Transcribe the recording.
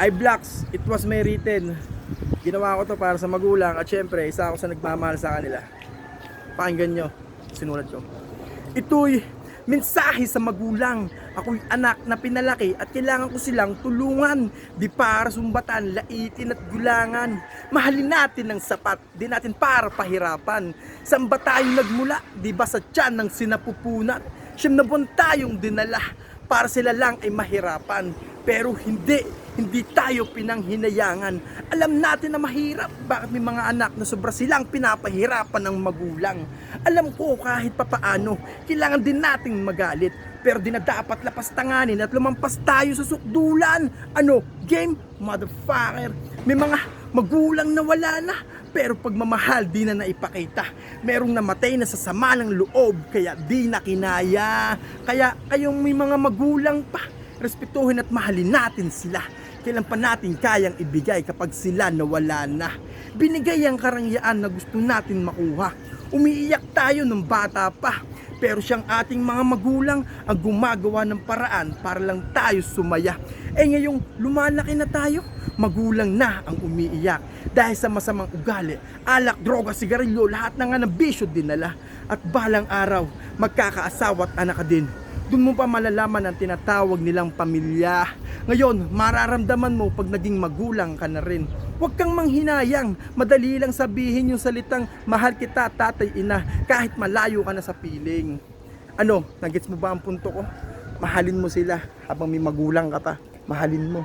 iBlocks, it was my written. Ginawa ko to para sa magulang at syempre isa ako sa nagmamahal sa kanila. Pakinggan nyo, sinulat ko. Ito'y mensahe sa magulang. Ako'y anak na pinalaki at kailangan ko silang tulungan. Di para sumbatan, laitin at gulangan. Mahalin natin ng sapat, di natin para pahirapan. Saan ba tayo nagmula? Di ba sa tiyan ng sinapupunan? Siyam na buwan tayong dinala para sila lang ay mahirapan. Pero hindi tayo pinanghinayangan. Alam natin na mahirap. Bakit may mga anak na sobra silang pinapahirapan ng magulang? Alam ko kahit papaano, kailangan din nating magalit. Pero di na dapat lapastanganin at lumampas tayo sa sukdulan. Ano? Game? Motherfucker. May mga magulang na wala na. Pero pagmamahal di na naipakita. Merong namatay na sa sama ng loob, kaya di na kinaya. Kaya kayong may mga magulang pa, respetuhin at mahalin natin sila. Kailan pa natin kayang ibigay kapag sila nawala na? Binigay ang karangyaan na gusto natin makuha. Umiiyak tayo ng bata pa, pero siyang ating mga magulang ang gumagawa ng paraan para lang tayo sumaya. Ngayong lumalaki na tayo, magulang na ang umiiyak dahil sa masamang ugali, alak, droga, sigarilyo, lahat na nga ng bisyo dinala. At balang araw, magkakaasawa at anak ka din. Doon mo pa malalaman ang tinatawag nilang pamilya. Ngayon, mararamdaman mo pag naging magulang ka na rin. Huwag kang manghinayang, madali lang sabihin yung salitang mahal kita, tatay, ina, kahit malayo ka na sa piling. Ano, nagets mo ba ang punto ko? Mahalin mo sila habang may magulang ka pa. Mahalin mo.